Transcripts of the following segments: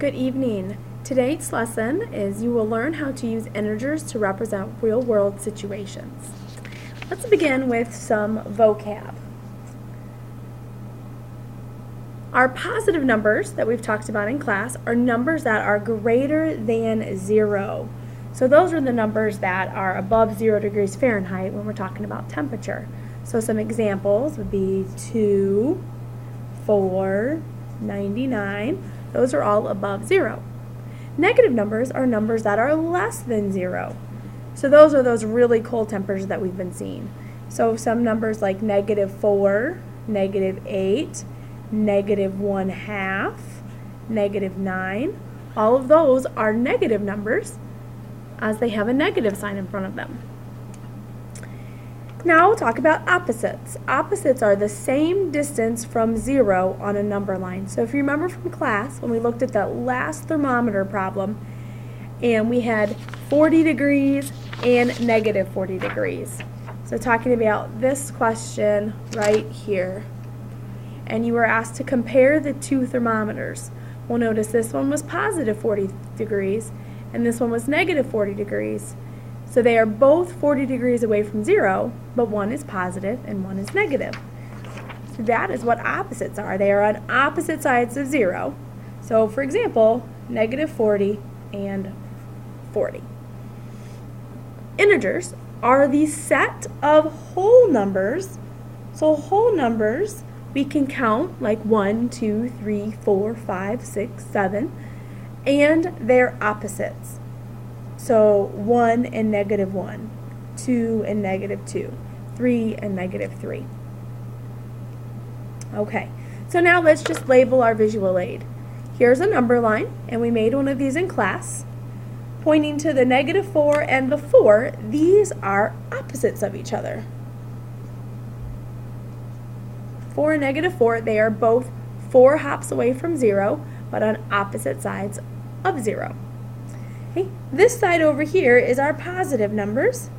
Good evening. Today's lesson is you will learn how to use integers to represent real-world situations. Let's begin with some vocab. Our positive numbers that we've talked about in class are numbers that are greater than 0. So those are the numbers that are above 0 degrees Fahrenheit when we're talking about temperature. So some examples would be 2, 4, 99. Those are all above 0. Negative numbers are numbers that are less than 0. So those are those really cold temperatures that we've been seeing. So some numbers like -4, -8, -1/2, -9, all of those are negative numbers as they have a negative sign in front of them. Now we'll talk about opposites. Opposites are the same distance from 0 on a number line. So if you remember from class when we looked at that last thermometer problem and we had 40 degrees and -40 degrees. So talking about this question right here. And you were asked to compare the two thermometers. Well, notice this one was positive 40 degrees and this one was -40 degrees. So they are both 40 degrees away from 0, but one is positive and one is negative. So that is what opposites are. They are on opposite sides of 0. So for example, -40 and 40. Integers are the set of whole numbers. So whole numbers we can count like 1, 2, 3, 4, 5, 6, 7, and their opposites. So 1 and -1, 2 and -2, 3 and -3. Okay, so now let's just label our visual aid. Here's a number line, and we made one of these in class. Pointing to the -4 and the 4, these are opposites of each other. 4 and -4, they are both 4 hops away from 0, but on opposite sides of 0. Okay. This side over here is our positive numbers,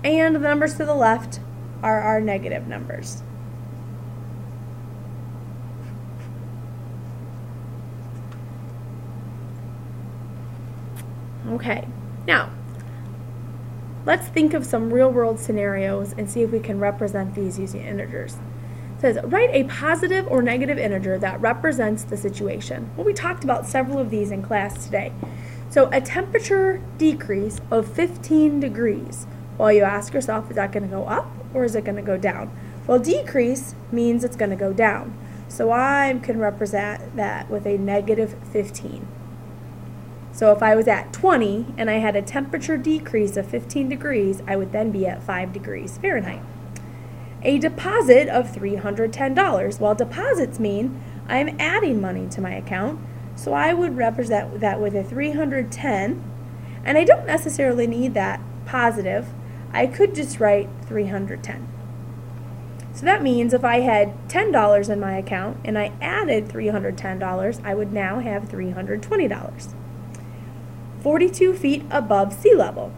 and the numbers to the left are our negative numbers. Okay, now let's think of some real-world scenarios and see if we can represent these using integers. It says, write a positive or negative integer that represents the situation. Well, we talked about several of these in class today. So a temperature decrease of 15 degrees. Well, you ask yourself, is that going to go up or is it going to go down? Well, decrease means it's going to go down. So I can represent that with a -15. So if I was at 20 and I had a temperature decrease of 15 degrees, I would then be at 5 degrees Fahrenheit. A deposit of $310. Well, deposits mean I'm adding money to my account, so I would represent that with a 310, and I don't necessarily need that positive. I could just write 310. So that means if I had $10 in my account and I added $310, I would now have $320. 42 feet above sea level.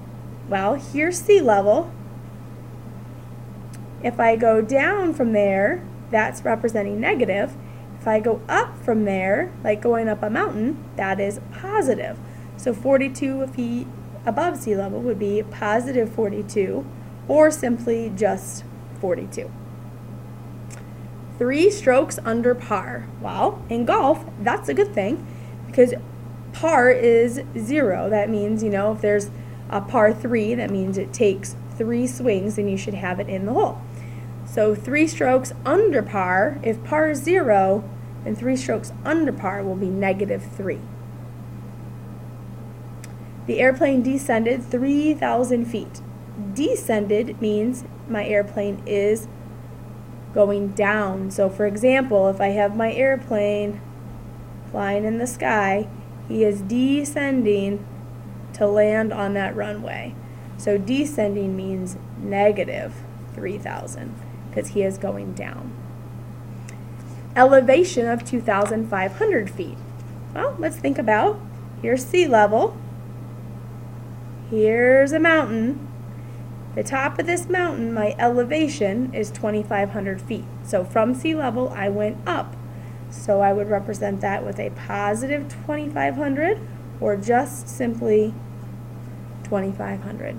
Well, here's sea level. If I go down from there, that's representing negative. If I go up from there, like going up a mountain, that is positive. So 42 feet above sea level would be positive 42, or simply just 42. 3 strokes under par. Well, in golf, that's a good thing because par is 0. That means, if there's a par 3, that means it takes 3 swings and you should have it in the hole. So 3 strokes under par, if par is 0, then 3 strokes under par will be -3. The airplane descended 3,000 feet. Descended means my airplane is going down. So for example, if I have my airplane flying in the sky, he is descending to land on that runway. So descending means -3,000. because he is going down. Elevation of 2,500 feet. Well, let's think about, here's sea level, here's a mountain. The top of this mountain, my elevation is 2,500 feet. So from sea level, I went up. So I would represent that with a positive 2,500 or just simply 2,500.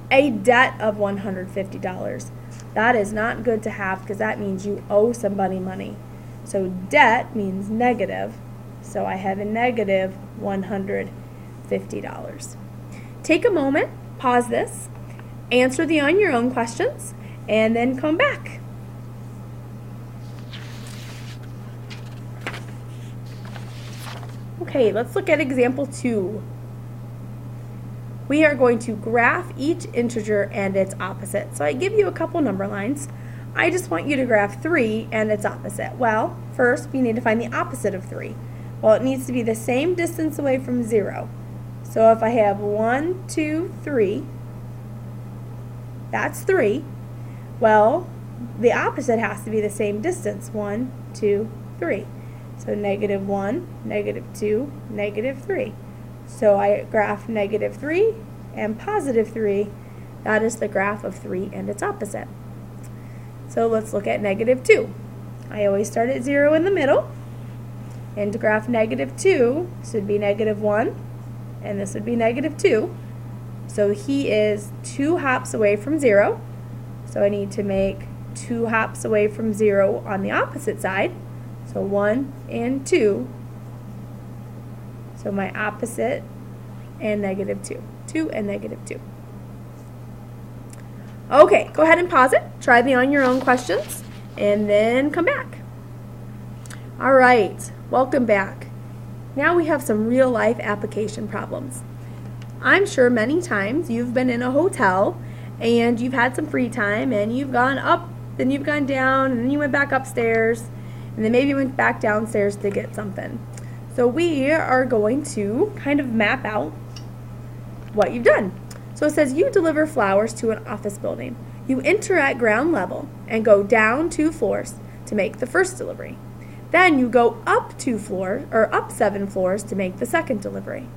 A debt of $150. That is not good to have because that means you owe somebody money. So debt means negative. So I have a negative $150. Take a moment, pause this, answer the on your own questions, and then come back. Okay, let's look at example 2. We are going to graph each integer and its opposite. So I give you a couple number lines. I just want you to graph 3 and its opposite. Well, first we need to find the opposite of 3. Well, it needs to be the same distance away from 0. So if I have 1, 2, 3, that's 3. Well, the opposite has to be the same distance, 1, 2, 3. So negative 1, negative 2, negative 3. So I graph negative 3 and positive 3. That is the graph of 3 and its opposite. So let's look at negative 2. I always start at 0 in the middle. And to graph negative 2, this would be negative 1, and this would be negative 2. So he is 2 hops away from 0. So I need to make 2 hops away from 0 on the opposite side. So 1 and 2. So my opposite and negative 2. 2 and negative 2. Okay, go ahead and pause it. Try the on your own questions and then come back. All right, welcome back. Now we have some real life application problems. I'm sure many times you've been in a hotel and you've had some free time and you've gone up, then you've gone down, and then you went back upstairs, and then maybe you went back downstairs to get something. So we are going to kind of map out what you've done. So it says you deliver flowers to an office building. You enter at ground level and go down 2 floors to make the first delivery. Then you go up 2 floors or up 7 floors to make the second delivery.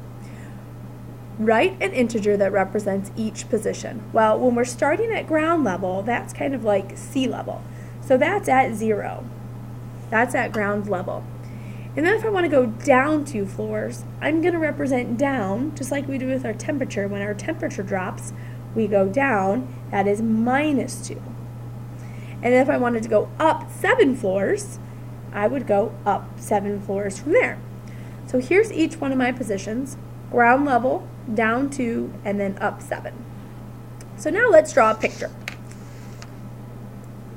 Write an integer that represents each position. Well, when we're starting at ground level, that's kind of like sea level. So that's at 0. That's at ground level. And then if I want to go down 2 floors, I'm going to represent down, just like we do with our temperature. When our temperature drops, we go down. That is -2. And then if I wanted to go up 7 floors, I would go up 7 floors from there. So here's each one of my positions. Ground level, down 2, and then up 7. So now let's draw a picture.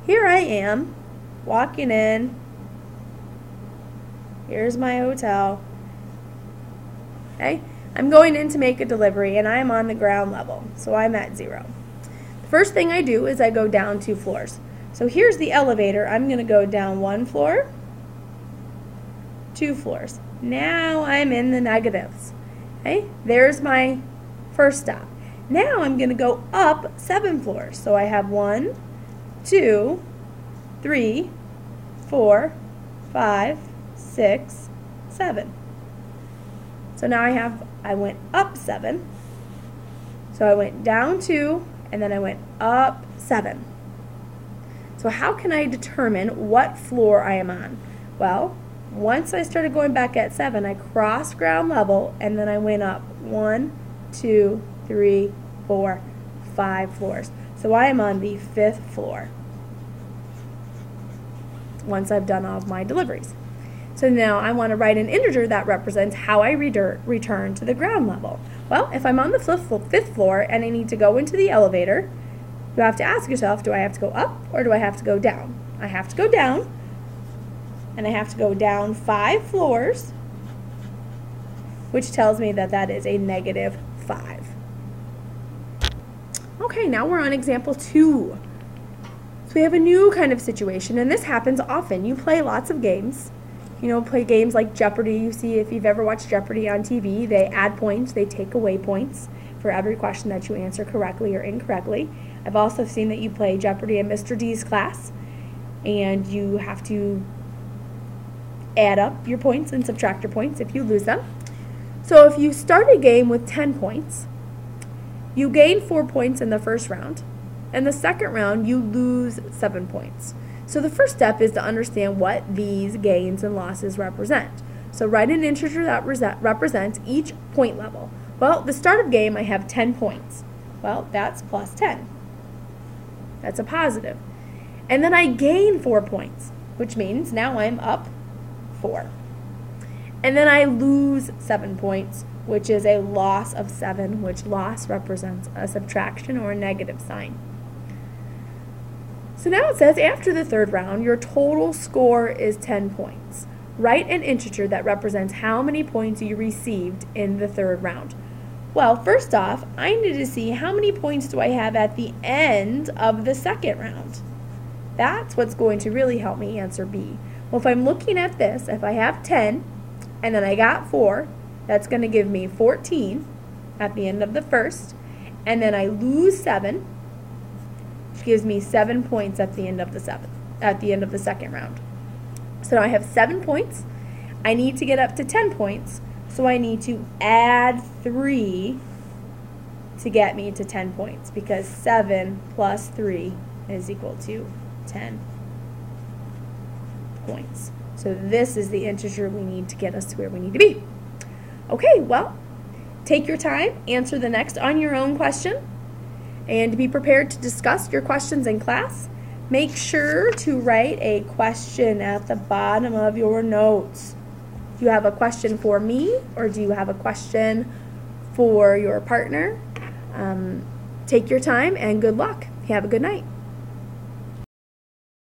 Here I am, walking in. Here's my hotel. Okay, I'm going in to make a delivery and I'm on the ground level, so I'm at 0. The first thing I do is I go down 2 floors. So here's the elevator. I'm going to go down 1 floor, 2 floors. Now I'm in the negatives. Okay, there's my first stop. Now I'm going to go up 7 floors. So I have 1, 2, 3, 4, 5, 6, 7. So now I went up 7. So I went down 2, and then I went up 7. So how can I determine what floor I am on? Well, once I started going back at 7, I crossed ground level, and then I went up 1, 2, 3, 4, 5 floors. So I am on the 5th floor once I've done all of my deliveries. So now I want to write an integer that represents how I return to the ground level. Well, if I'm on the 5th floor and I need to go into the elevator, you have to ask yourself, do I have to go up or do I have to go down? I have to go down, and I have to go down 5 floors, which tells me that that is a -5. Okay, now we're on example 2. So we have a new kind of situation, and this happens often. You play lots of games. Play games like Jeopardy. You see, if you've ever watched Jeopardy on TV, they add points, they take away points for every question that you answer correctly or incorrectly. I've also seen that you play Jeopardy in Mr. D's class, and you have to add up your points and subtract your points if you lose them. So if you start a game with 10 points, you gain 4 points in the first round, and the second round you lose 7 points. So the first step is to understand what these gains and losses represent. So write an integer that represents each point level. Well, the start of game I have 10 points. Well, that's plus 10. That's a positive. And then I gain 4 points, which means now I'm up 4. And then I lose 7 points, which is a loss of 7, which loss represents a subtraction or a negative sign. So now it says after the third round, your total score is 10 points. Write an integer that represents how many points you received in the third round. Well, first off, I need to see how many points do I have at the end of the second round. That's what's going to really help me answer B. Well, if I'm looking at this, if I have 10 and then I got 4, that's going to give me 14 at the end of the first, and then I lose 7, which gives me 7 points at the end of the second round. So now I have 7 points. I need to get up to 10 points, so I need to add 3 to get me to 10 points, because 7 plus 3 is equal to 10 points. So this is the integer we need to get us to where we need to be. Okay, well, take your time, answer the next on your own question, and be prepared to discuss your questions in class. Make sure to write a question at the bottom of your notes. Do you have a question for me, or do you have a question for your partner? Take your time and good luck. Have a good night.